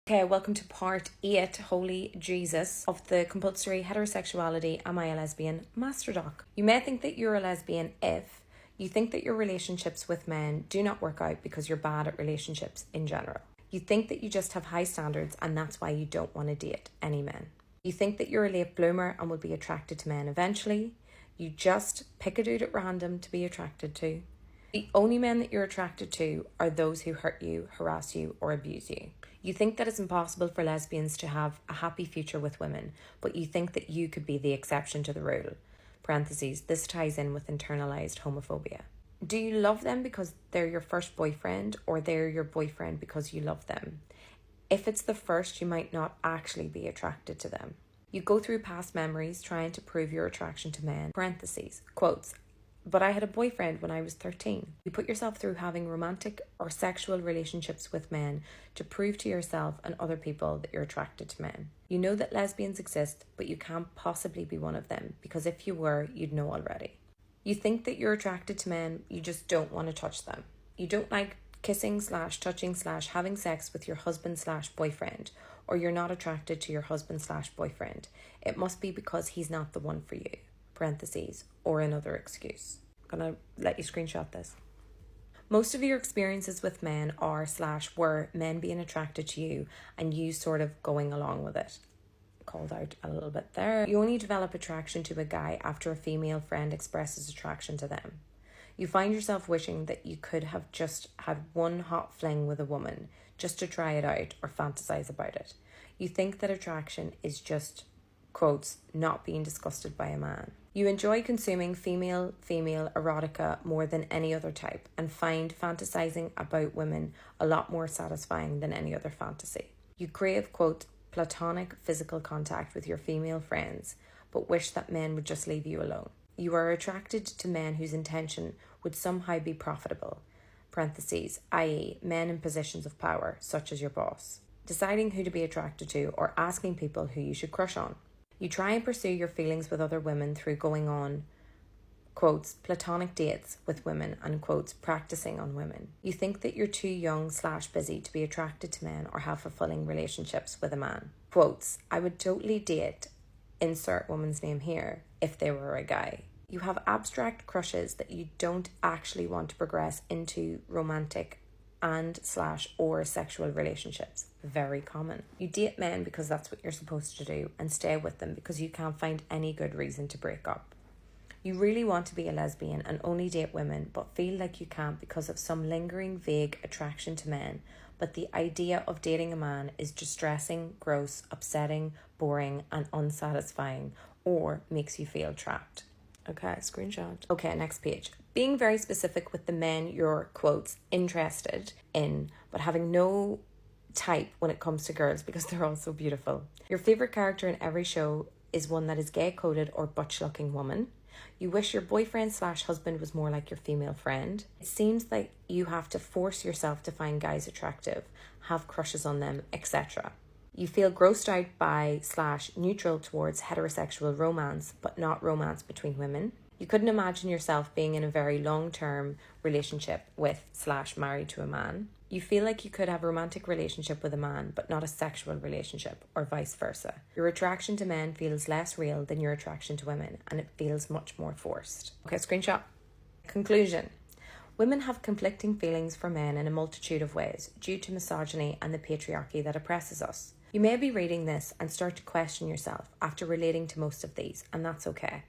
Okay, welcome to part 8, Holy Jesus, of the Compulsory Heterosexuality Am I a Lesbian Masterdoc. You may think that you're a lesbian if you think that your relationships with men do not work out because you're bad at relationships in general. You think that you just have high standards and that's why you don't want to date any men. You think that you're a late bloomer and will be attracted to men eventually. You just pick a dude at random to be attracted to. The only men that you're attracted to are those who hurt you, harass you, or abuse you. You think that it's impossible for lesbians to have a happy future with women, but you think that you could be the exception to the rule. Parentheses, this ties in with internalized homophobia. Do you love them because they're your first boyfriend, or they're your boyfriend because you love them? If it's the first, you might not actually be attracted to them. You go through past memories trying to prove your attraction to men. Parentheses, quotes, but I had a boyfriend when I was 13. You put yourself through having romantic or sexual relationships with men to prove to yourself and other people that you're attracted to men. You know that lesbians exist, but you can't possibly be one of them because if you were, you'd know already. You think that you're attracted to men, you just don't want to touch them. You don't like kissing/touching/having sex with your husband/boyfriend, or you're not attracted to your husband/boyfriend. It must be because he's not the one for you. Parentheses, or another excuse. I'm gonna let you screenshot this. Most of your experiences with men are/were men being attracted to you and you sort of going along with it. Called out a little bit there. You only develop attraction to a guy after a female friend expresses attraction to them. You find yourself wishing that you could have just had one hot fling with a woman just to try it out or fantasize about it. You think that attraction is just, quotes, not being disgusted by a man. You enjoy consuming female erotica more than any other type and find fantasizing about women a lot more satisfying than any other fantasy. You crave, quote, platonic physical contact with your female friends, but wish that men would just leave you alone. You are attracted to men whose intention would somehow be profitable, parentheses, i.e. men in positions of power, such as your boss. Deciding who to be attracted to or asking people who you should crush on. You try and pursue your feelings with other women through going on, quotes, platonic dates with women and, quotes, practicing on women. You think that you're too young/busy to be attracted to men or have fulfilling relationships with a man. Quotes, I would totally date, insert woman's name here, if they were a guy. You have abstract crushes that you don't actually want to progress into romantic and/or sexual relationships. Very common. You date men because that's what you're supposed to do and stay with them because you can't find any good reason to break up. You really want to be a lesbian and only date women but feel like you can't because of some lingering vague attraction to men, but the idea of dating a man is distressing, gross, upsetting, boring and unsatisfying or makes you feel trapped. Okay, screenshot. Okay, next page. Being very specific with the men you're, quotes, interested in, but having no type when it comes to girls because they're all so beautiful. Your favourite character in every show is one that is gay-coded or butch-looking woman. You wish your boyfriend/husband was more like your female friend. It seems like you have to force yourself to find guys attractive, have crushes on them, etc. You feel grossed out by/neutral towards heterosexual romance, but not romance between women. You couldn't imagine yourself being in a very long-term relationship with/married to a man. You feel like you could have a romantic relationship with a man, but not a sexual relationship, or vice versa. Your attraction to men feels less real than your attraction to women, and it feels much more forced. Okay, screenshot. Conclusion. Women have conflicting feelings for men in a multitude of ways due to misogyny and the patriarchy that oppresses us. You may be reading this and start to question yourself after relating to most of these, and that's okay.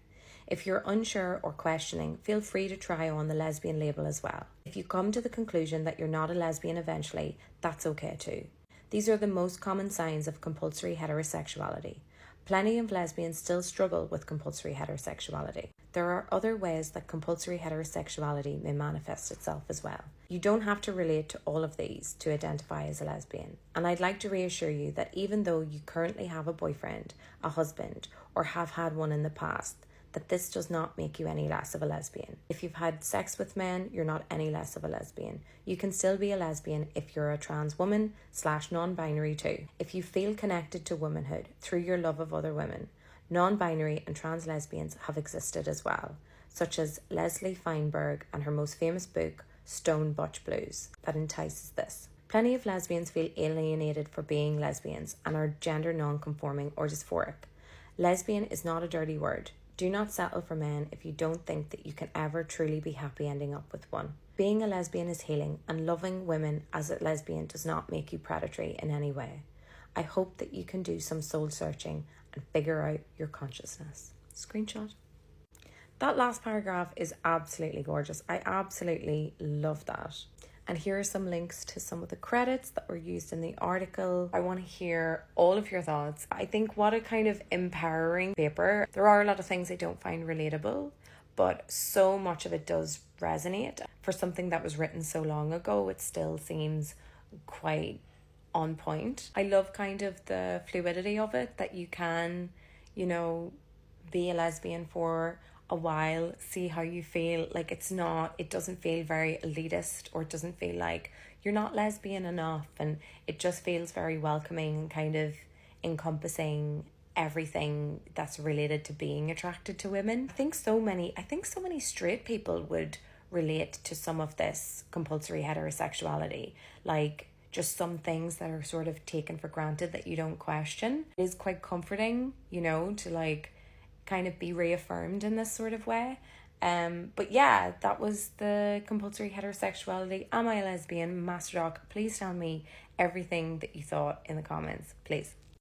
If you're unsure or questioning, feel free to try on the lesbian label as well. If you come to the conclusion that you're not a lesbian eventually, that's okay too. These are the most common signs of compulsory heterosexuality. Plenty of lesbians still struggle with compulsory heterosexuality. There are other ways that compulsory heterosexuality may manifest itself as well. You don't have to relate to all of these to identify as a lesbian. And I'd like to reassure you that even though you currently have a boyfriend, a husband, or have had one in the past, that this does not make you any less of a lesbian. If you've had sex with men, you're not any less of a lesbian. You can still be a lesbian if you're a trans woman/non-binary too. If you feel connected to womanhood through your love of other women, non-binary and trans lesbians have existed as well, such as Leslie Feinberg and her most famous book, Stone Butch Blues, that entices this. Plenty of lesbians feel alienated for being lesbians and are gender non-conforming or dysphoric. Lesbian is not a dirty word. Do not settle for men if you don't think that you can ever truly be happy ending up with one. Being a lesbian is healing, and loving women as a lesbian does not make you predatory in any way. I hope that you can do some soul searching and figure out your consciousness. Screenshot. That last paragraph is absolutely gorgeous. I absolutely love that. And here are some links to some of the credits that were used in the article. I want to hear all of your thoughts. I think what a kind of empowering paper. There are a lot of things I don't find relatable, but so much of it does resonate. For something that was written so long ago, it still seems quite on point. I love kind of the fluidity of it, that you can, be a lesbian for a while, see how you feel. Like it doesn't feel very elitist, or it doesn't feel like you're not lesbian enough, and it just feels very welcoming and kind of encompassing everything that's related to being attracted to women. I think so many straight people would relate to some of this compulsory heterosexuality, like just some things that are sort of taken for granted that you don't question. It is quite comforting, to like kind of be reaffirmed in this sort of way. But yeah, that was the compulsory heterosexuality. Am I a lesbian? Masterdoc. Please tell me everything that you thought in the comments, please.